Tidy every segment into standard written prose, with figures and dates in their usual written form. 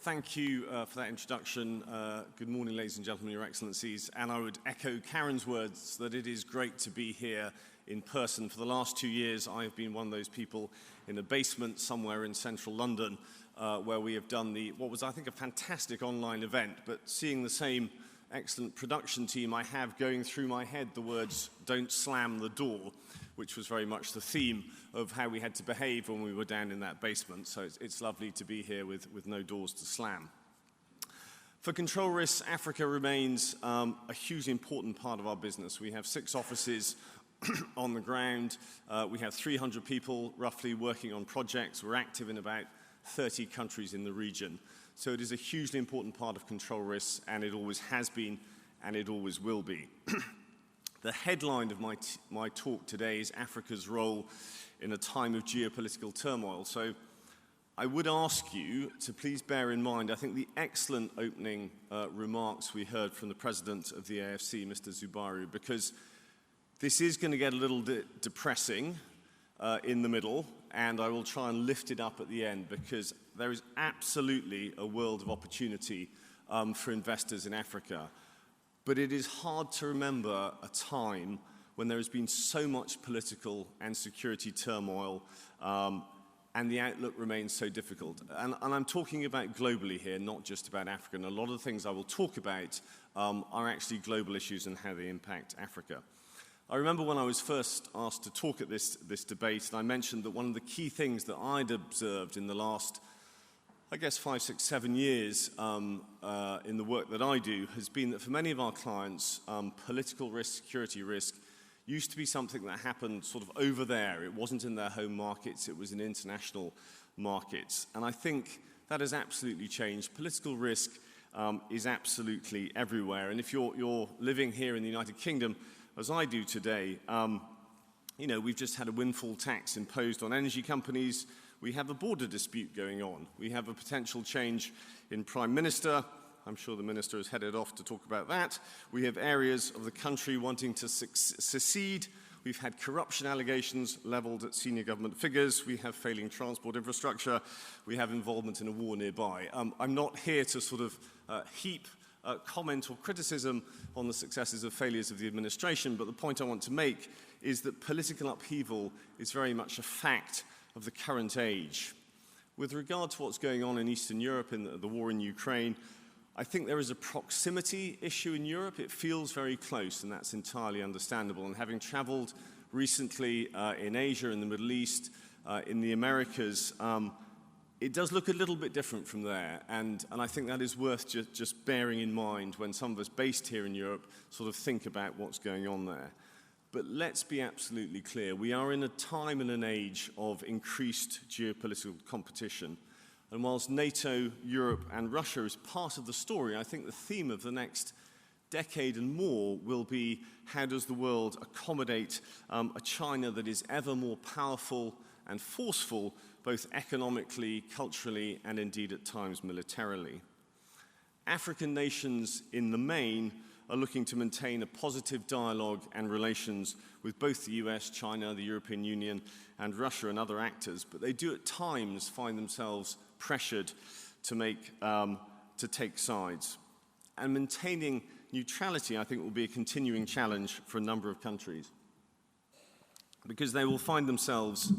Thank you for that introduction. Good morning, ladies and gentlemen, Your Excellencies. And I would echo Karen's words that it is great to be here in person. For the last 2 years, I have been one of those people in a basement somewhere in central London where we have done what was, I think, a fantastic online event. But seeing the same excellent production team I have going through my head the words, "Don't slam the door," which was very much the theme of how we had to behave when we were down in that basement. So it's lovely to be here with no doors to slam. For control risks, Africa remains a hugely important part of our business. We have 6 offices on the ground. We have 300 people roughly working on projects. We're active in about 30 countries in the region. So it is a hugely important part of control risks, and it always has been, and it always will be. The headline of my talk today is Africa's role in a time of geopolitical turmoil. So I would ask you to please bear in mind, I think, the excellent opening remarks we heard from the president of the AFC, Mr. Zubaru, because this is going to get a little bit depressing in the middle, and I will try and lift it up at the end, because there is absolutely a world of opportunity for investors in Africa. But it is hard to remember a time when there has been so much political and security turmoil and the outlook remains so difficult. And I'm talking about globally here, not just about Africa. And a lot of the things I will talk about are actually global issues and how they impact Africa. I remember when I was first asked to talk at this debate, and I mentioned that one of the key things that I'd observed in the last, I guess, 5, 6, 7 years in the work that I do has been that for many of our clients, political risk, security risk used to be something that happened sort of over there. It wasn't in their home markets, it was in international markets. And I think that has absolutely changed. Political risk is absolutely everywhere. And if you're living here in the United Kingdom, as I do today, we've just had a windfall tax imposed on energy companies. We have a border dispute going on. We have a potential change in Prime Minister. I'm sure the Minister is headed off to talk about that. We have areas of the country wanting to secede. We've had corruption allegations leveled at senior government figures. We have failing transport infrastructure. We have involvement in a war nearby. I'm not here to sort of heap comment or criticism on the successes or failures of the administration, but the point I want to make is that political upheaval is very much a fact of the current age. With regard to what's going on in Eastern Europe in the war in Ukraine, I think there is a proximity issue in Europe. It feels very close, and that's entirely understandable. And having traveled recently in Asia, in the Middle East, in the Americas, it does look a little bit different from there. And I think that is worth just bearing in mind when some of us based here in Europe sort of think about what's going on there. But let's be absolutely clear. We are in a time and an age of increased geopolitical competition. And whilst NATO, Europe, and Russia is part of the story, I think the theme of the next decade and more will be how does the world accommodate a China that is ever more powerful and forceful, both economically, culturally, and indeed at times militarily. African nations in the main are looking to maintain a positive dialogue and relations with both the US, China, the European Union, and Russia and other actors, but they do at times find themselves pressured to take sides. And maintaining neutrality, I think, will be a continuing challenge for a number of countries, because they will find themselves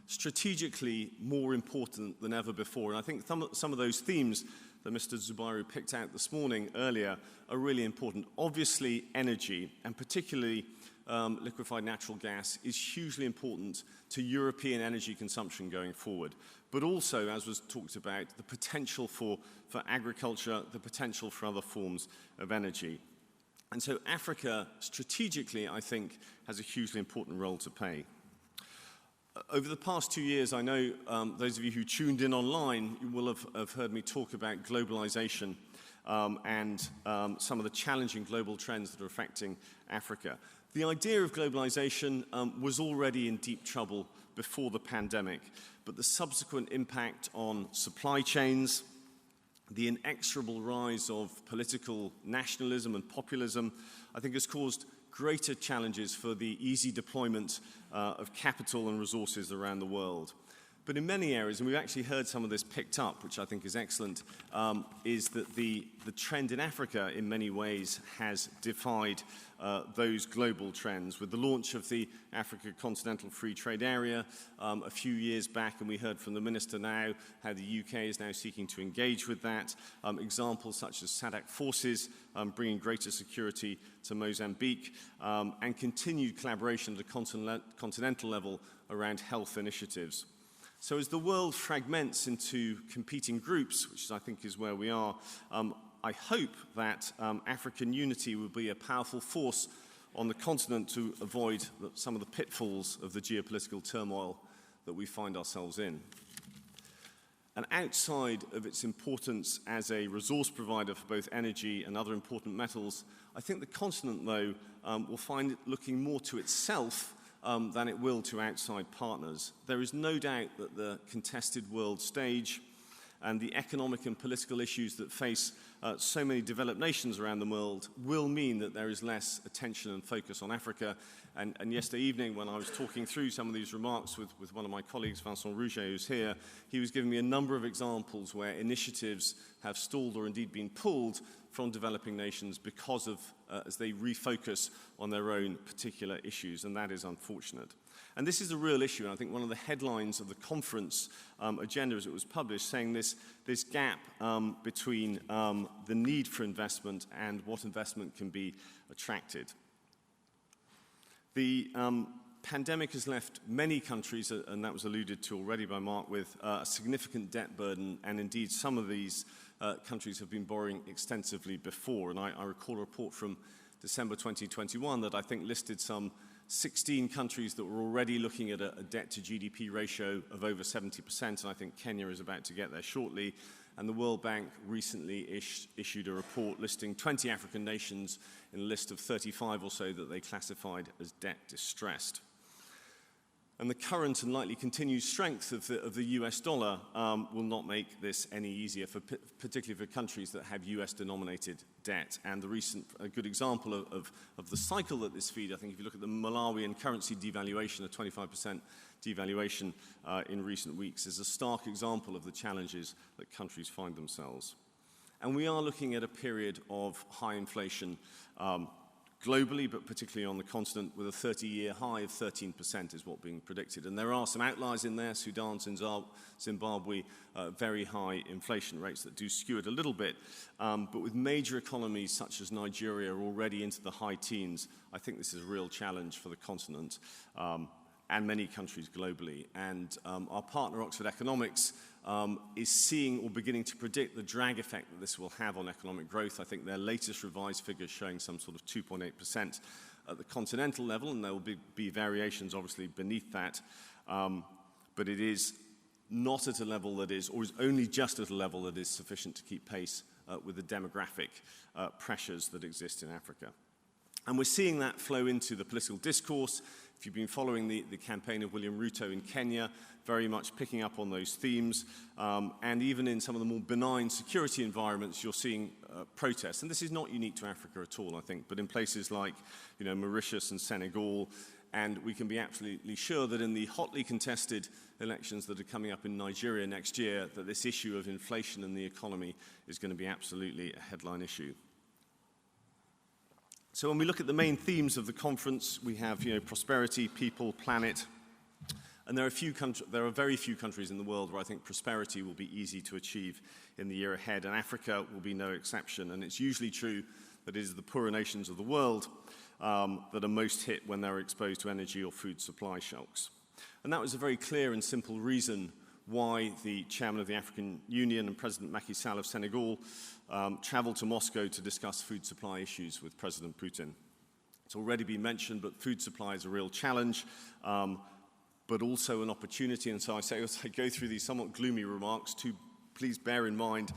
strategically more important than ever before. And I think some of those themes that Mr. Zubaru picked out this morning earlier are really important. Obviously, energy, and particularly liquefied natural gas, is hugely important to European energy consumption going forward. But also, as was talked about, the potential for agriculture, the potential for other forms of energy. And so Africa, strategically, I think, has a hugely important role to play. Over the past 2 years, I know those of you who tuned in online, you will have heard me talk about globalization and some of the challenging global trends that are affecting Africa. The idea of globalization was already in deep trouble before the pandemic, but the subsequent impact on supply chains, the inexorable rise of political nationalism and populism, I think has caused greater challenges for the easy deployment of capital and resources around the world. But in many areas, and we've actually heard some of this picked up, which I think is excellent, is that the trend in Africa in many ways has defied those global trends. With the launch of the Africa Continental Free Trade Area a few years back, and we heard from the Minister now how the UK is now seeking to engage with that. Examples such as SADC forces bringing greater security to Mozambique, and continued collaboration at a continental level around health initiatives. So as the world fragments into competing groups, which I think is where we are, I hope that African unity will be a powerful force on the continent to avoid some of the pitfalls of the geopolitical turmoil that we find ourselves in. And outside of its importance as a resource provider for both energy and other important metals, I think the continent, though, will find it looking more to itself than it will to outside partners. There is no doubt that the contested world stage and the economic and political issues that face so many developed nations around the world will mean that there is less attention and focus on Africa. And yesterday evening, when I was talking through some of these remarks with one of my colleagues, Vincent Rouget, who's here, he was giving me a number of examples where initiatives have stalled or indeed been pulled from developing nations because of, as they refocus on their own particular issues, and that is unfortunate. And this is a real issue, and I think one of the headlines of the conference agenda as it was published, saying this gap between the need for investment and what investment can be attracted. The pandemic has left many countries, and that was alluded to already by Mark, with a significant debt burden, and indeed some of these countries have been borrowing extensively before. And I recall a report from December 2021 that I think listed some 16 countries that were already looking at a debt to GDP ratio of over 70%, and I think Kenya is about to get there shortly. And the World Bank recently issued a report listing 20 African nations in a list of 35 or so that they classified as debt distressed. And the current and likely continued strength of the US dollar will not make this any easier, particularly for countries that have US-denominated debt. And the recent, a good example of the cycle that this feeds, I think if you look at the Malawian currency devaluation, a 25% devaluation in recent weeks, is a stark example of the challenges that countries find themselves. And we are looking at a period of high inflation globally, but particularly on the continent, with a 30-year high of 13% is what's being predicted. And there are some outliers in there, Sudan, Zimbabwe, very high inflation rates that do skew it a little bit. But with major economies such as Nigeria already into the high teens, I think this is a real challenge for the continent and many countries globally. And our partner, Oxford Economics, is seeing or beginning to predict the drag effect that this will have on economic growth. I think their latest revised figures showing some sort of 2.8% at the continental level, and there will be variations obviously beneath that. But it is not at a level that is, or is only just at a level that is sufficient to keep pace with the demographic pressures that exist in Africa. And we're seeing that flow into the political discourse. If you've been following the campaign of William Ruto in Kenya, very much picking up on those themes. And even in some of the more benign security environments, you're seeing protests. And this is not unique to Africa at all, I think, but in places like Mauritius and Senegal. And we can be absolutely sure that in the hotly contested elections that are coming up in Nigeria next year, that this issue of inflation in the economy is going to be absolutely a headline issue. So when we look at the main themes of the conference, we have prosperity, people, planet, and there are very few countries in the world where I think prosperity will be easy to achieve in the year ahead, and Africa will be no exception. And it's usually true that it is the poorer nations of the world that are most hit when they're exposed to energy or food supply shocks. And that was a very clear and simple reason why the chairman of the African Union and President Macky Sall of Senegal traveled to Moscow to discuss food supply issues with President Putin. It's already been mentioned, but food supply is a real challenge, but also an opportunity. And so I say, as I go through these somewhat gloomy remarks, two please bear in mind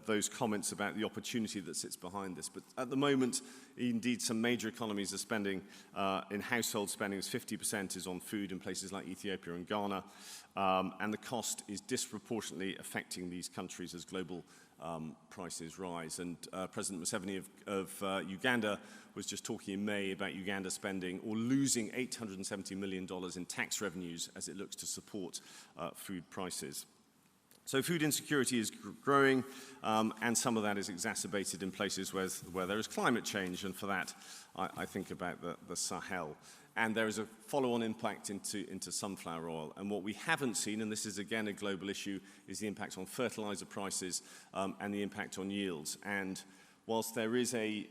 those comments about the opportunity that sits behind this. But at the moment, indeed, some major economies are spending, in household spending, 50% is on food in places like Ethiopia and Ghana, and the cost is disproportionately affecting these countries as global prices rise. And President Museveni of Uganda was just talking in May about Uganda spending or losing $870 million in tax revenues as it looks to support food prices. So food insecurity is growing, and some of that is exacerbated in places where there is climate change, and for that I think about the Sahel. And there is a follow-on impact into sunflower oil. And what we haven't seen, and this is again a global issue, is the impact on fertilizer prices and the impact on yields. And whilst there is a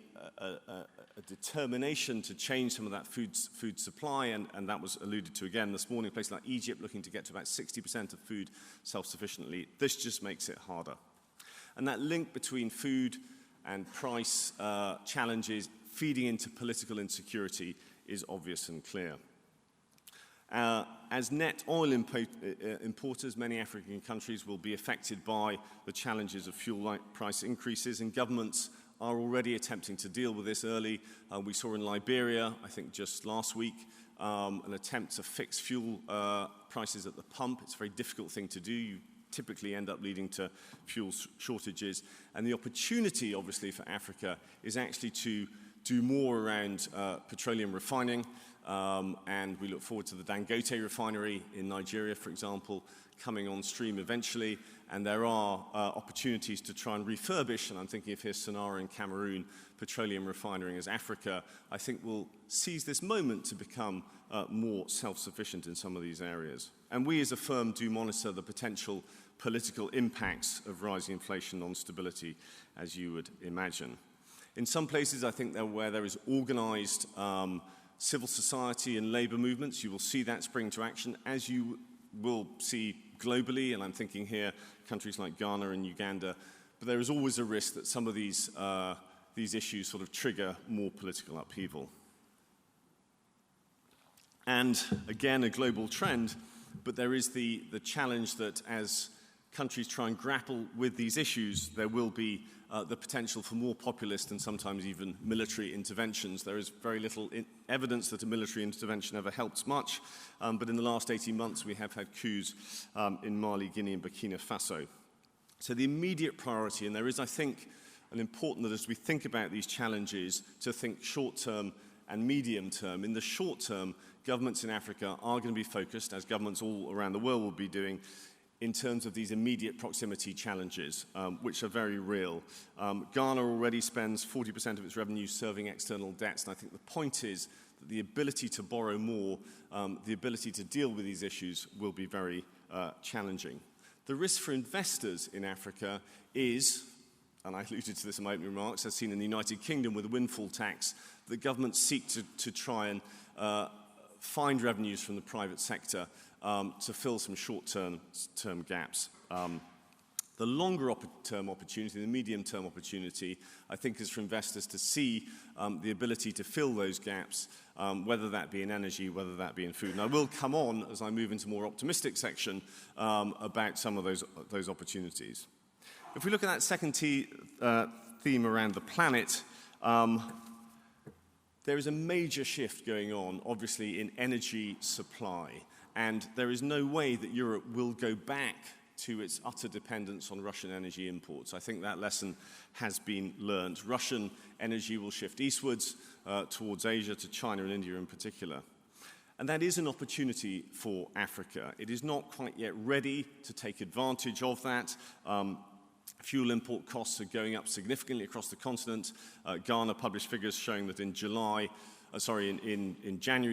determination to change some of that food supply, and that was alluded to again this morning, places like Egypt looking to get to about 60% of food self-sufficiently, this just makes it harder. And that link between food and price challenges feeding into political insecurity is obvious and clear. As net oil importers, many African countries will be affected by the challenges of fuel price increases, and governments are already attempting to deal with this early. We saw in Liberia, I think just last week, an attempt to fix fuel prices at the pump. It's a very difficult thing to do. You typically end up leading to fuel shortages. And the opportunity, obviously, for Africa is actually to do more around petroleum refining, and we look forward to the Dangote refinery in Nigeria, for example, coming on stream eventually, and there are opportunities to try and refurbish, and I'm thinking of here Sonara in Cameroon, petroleum refinery as Africa, I think will seize this moment to become more self-sufficient in some of these areas. And we as a firm do monitor the potential political impacts of rising inflation on stability, as you would imagine. In some places, I think where there is organized civil society and labor movements, you will see that spring to action, as you will see globally, and I'm thinking here countries like Ghana and Uganda, but there is always a risk that some of these issues sort of trigger more political upheaval. And again, a global trend, but there is the challenge that as countries try and grapple with these issues, there will be the potential for more populist and sometimes even military interventions. There is very little evidence that a military intervention ever helps much, but in the last 18 months we have had coups in Mali, Guinea and Burkina Faso. So the immediate priority, and there is, I think, an important that as we think about these challenges, to think short-term and medium-term. In the short term, governments in Africa are going to be focused, as governments all around the world will be doing, in terms of these immediate proximity challenges, which are very real. Ghana already spends 40% of its revenue serving external debts, and I think the point is that the ability to borrow more, the ability to deal with these issues will be very challenging. The risk for investors in Africa is, and I alluded to this in my opening remarks, as seen in the United Kingdom with the windfall tax, that governments seek to try and find revenues from the private sector to fill some short-term gaps. The longer-term opportunity, the medium-term opportunity, I think is for investors to see the ability to fill those gaps, whether that be in energy, whether that be in food. And I will come on, as I move into a more optimistic section, about some of those opportunities. If we look at that second theme around the planet, there is a major shift going on, obviously, in energy supply. And there is no way that Europe will go back to its utter dependence on Russian energy imports. I think that lesson has been learned. Russian energy will shift eastwards towards Asia, to China and India in particular. And that is an opportunity for Africa. It is not quite yet ready to take advantage of that. Fuel import costs are going up significantly across the continent. Ghana published figures showing that in January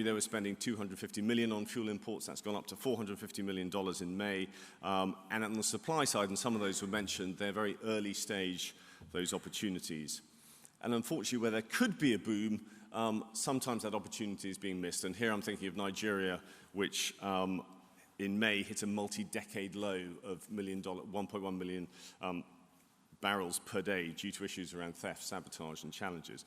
they were spending $250 million on fuel imports. That's gone up to $450 million in May. And on the supply side, and some of those were mentioned, they're very early stage, those opportunities. And unfortunately, where there could be a boom, sometimes that opportunity is being missed. And here I'm thinking of Nigeria, which in May hit a multi-decade low of 1.1 million barrels per day due to issues around theft, sabotage and challenges.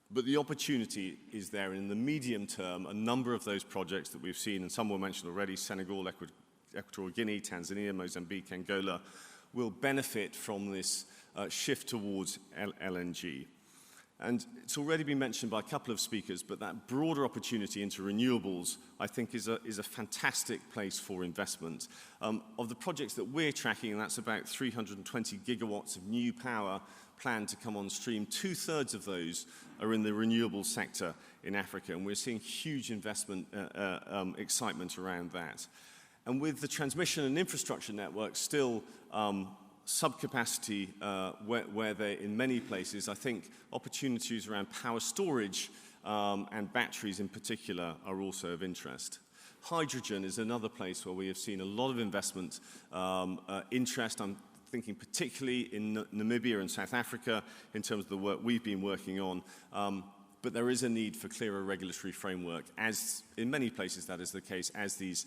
But the opportunity is there, and in the medium term, a number of those projects that we've seen, and some were mentioned already, Senegal, Equatorial Guinea, Tanzania, Mozambique, Angola, will benefit from this shift towards LNG. And it's already been mentioned by a couple of speakers, but that broader opportunity into renewables, I think, is a fantastic place for investment. Of the projects that we're tracking, and that's about 320 gigawatts of new power planned to come on stream, 2/3 of those are in the renewable sector in Africa, and we're seeing huge investment excitement around that. And with the transmission and infrastructure network still subcapacity where they're in many places, I think opportunities around power storage and batteries in particular are also of interest. Hydrogen is another place where we have seen a lot of investment interest. I'm thinking particularly in Namibia and South Africa in terms of the work we've been working on. But there is a need for clearer regulatory framework, as in many places that is the case, as these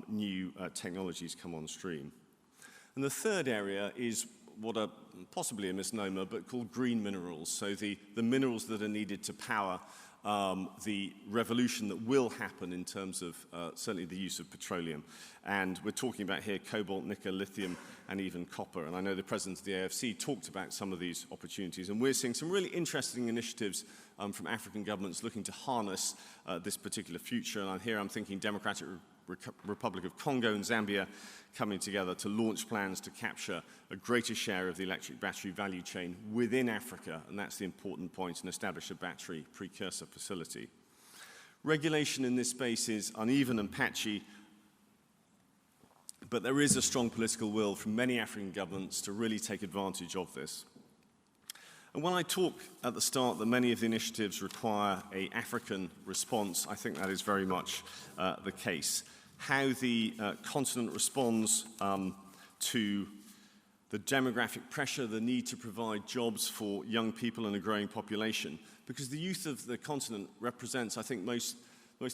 new technologies come on stream. And the third area is what are possibly a misnomer, but called green minerals. So the minerals that are needed to power the revolution that will happen in terms of certainly the use of petroleum. And we're talking about here cobalt, nickel, lithium, and even copper. And I know the president of the AFC talked about some of these opportunities. And we're seeing some really interesting initiatives from African governments looking to harness this particular future. And here I'm thinking Democratic Republic of Congo and Zambia coming together to launch plans to capture a greater share of the electric battery value chain within Africa, and that's the important point, and establish a battery precursor facility. Regulation in this space is uneven and patchy, but there is a strong political will from many African governments to really take advantage of this. And when I talk at the start that many of the initiatives require an African response, I think that is very much the case. How the continent responds to the demographic pressure, the need to provide jobs for young people and a growing population, because the youth of the continent represents, I think, most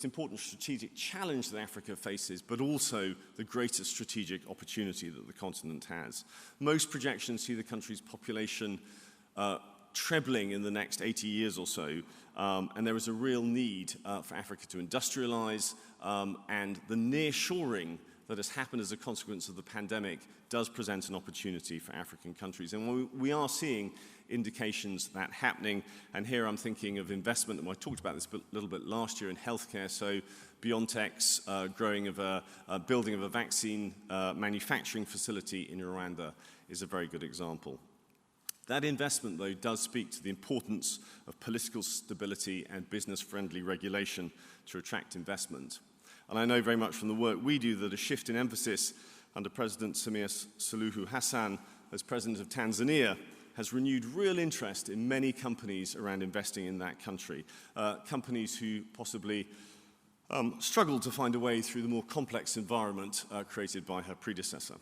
important strategic challenge that Africa faces, but also the greatest strategic opportunity that the continent has. Most projections see the country's population trebling in the next 80 years or so, and there is a real need for Africa to industrialize, and the nearshoring that has happened as a consequence of the pandemic does present an opportunity for African countries. And we are seeing indications of that happening, and here I'm thinking of investment, and I talked about this a little bit last year in healthcare, so BioNTech's building of a vaccine manufacturing facility in Rwanda is a very good example. That investment, though, does speak to the importance of political stability and business-friendly regulation to attract investment. And I know very much from the work we do that a shift in emphasis under President Samia Suluhu Hassan as President of Tanzania has renewed real interest in many companies around investing in that country, companies who possibly struggled to find a way through the more complex environment created by her predecessor.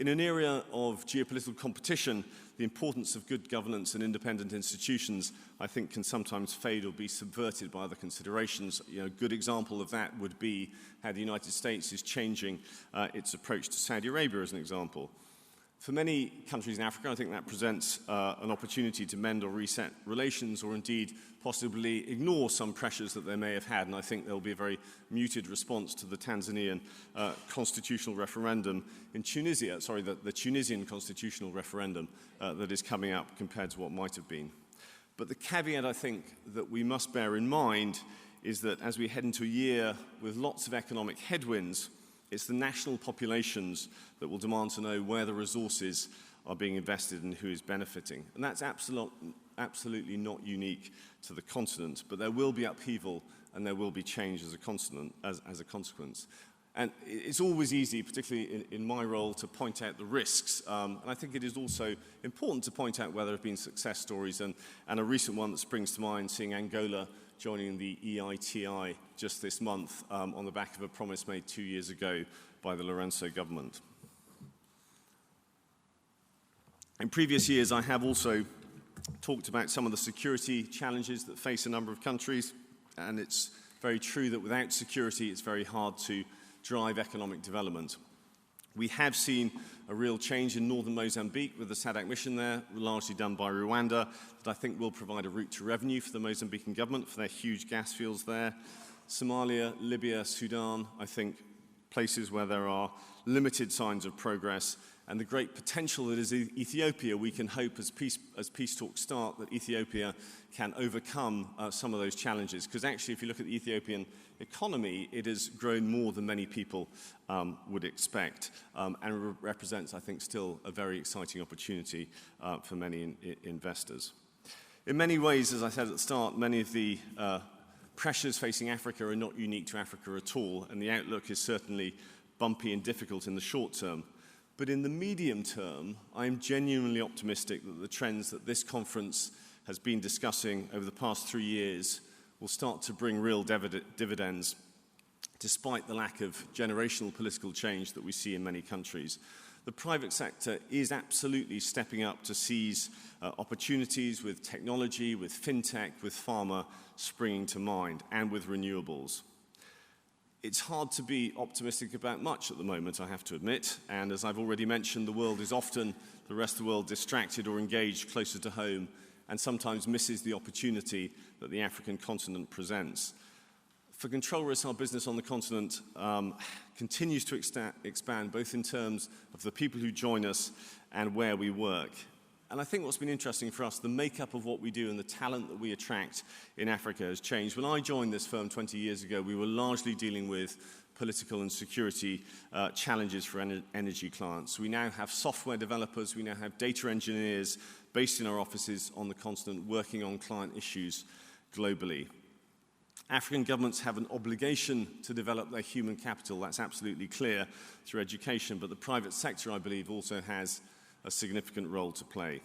In an area of geopolitical competition, the importance of good governance and independent institutions, I think, can sometimes fade or be subverted by other considerations. A good example of that would be how the United States is changing its approach to Saudi Arabia, as an example. For many countries in Africa, I think that presents an opportunity to mend or reset relations, or indeed possibly ignore some pressures that they may have had. And I think there will be a very muted response to the Tanzanian constitutional referendum in Tunisia, the Tunisian constitutional referendum that is coming up compared to what might have been. But the caveat, I think, that we must bear in mind is that as we head into a year with lots of economic headwinds, it's the national populations that will demand to know where the resources are being invested and who is benefiting. And that's absolutely not unique to the continent, but there will be upheaval and there will be change as a consequence. And it's always easy, particularly in my role, to point out the risks. And I think it is also important to point out where there have been success stories. And a recent one that springs to mind, seeing Angola joining the EITI just this month on the back of a promise made 2 years ago by the Lorenzo government. In previous years, I have also talked about some of the security challenges that face a number of countries, and it's very true that without security, it's very hard to drive economic development. We have seen a real change in northern Mozambique with the SADC mission there, largely done by Rwanda, that I think will provide a route to revenue for the Mozambican government for their huge gas fields there. Somalia, Libya, Sudan, I think places where there are limited signs of progress, and the great potential that is Ethiopia. We can hope as peace talks start that Ethiopia can overcome some of those challenges. Because actually, if you look at the Ethiopian economy, it has grown more than many people would expect, and represents, I think, still a very exciting opportunity for many investors. In many ways, as I said at the start, many of the pressures facing Africa are not unique to Africa at all, and the outlook is certainly bumpy and difficult in the short term. But in the medium term, I am genuinely optimistic that the trends that this conference has been discussing over the past 3 years will start to bring real dividends, despite the lack of generational political change that we see in many countries. The private sector is absolutely stepping up to seize opportunities with technology, with fintech, with pharma springing to mind, and with renewables. It's hard to be optimistic about much at the moment, I have to admit, and as I've already mentioned, the world is often, the rest of the world, distracted or engaged closer to home, and sometimes misses the opportunity that the African continent presents. For Control Risk, our business on the continent continues to expand, both in terms of the people who join us and where we work. And I think what's been interesting for us, the makeup of what we do and the talent that we attract in Africa has changed. When I joined this firm 20 years ago, we were largely dealing with political and security challenges for energy clients. We now have software developers, we now have data engineers based in our offices on the continent working on client issues globally. African governments have an obligation to develop their human capital, that's absolutely clear, through education, but the private sector, I believe, also has a significant role to play.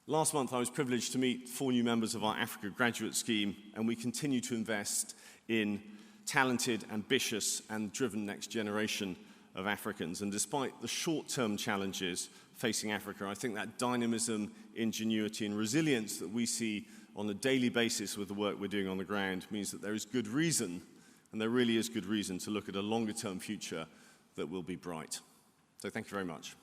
Last month, I was privileged to meet 4 new members of our Africa graduate scheme, and we continue to invest in talented, ambitious, and driven next generation of Africans. And despite the short-term challenges facing Africa, I think that dynamism, ingenuity, and resilience that we see on a daily basis with the work we're doing on the ground means that there is good reason, and there really is good reason, to look at a longer-term future that will be bright. So thank you very much.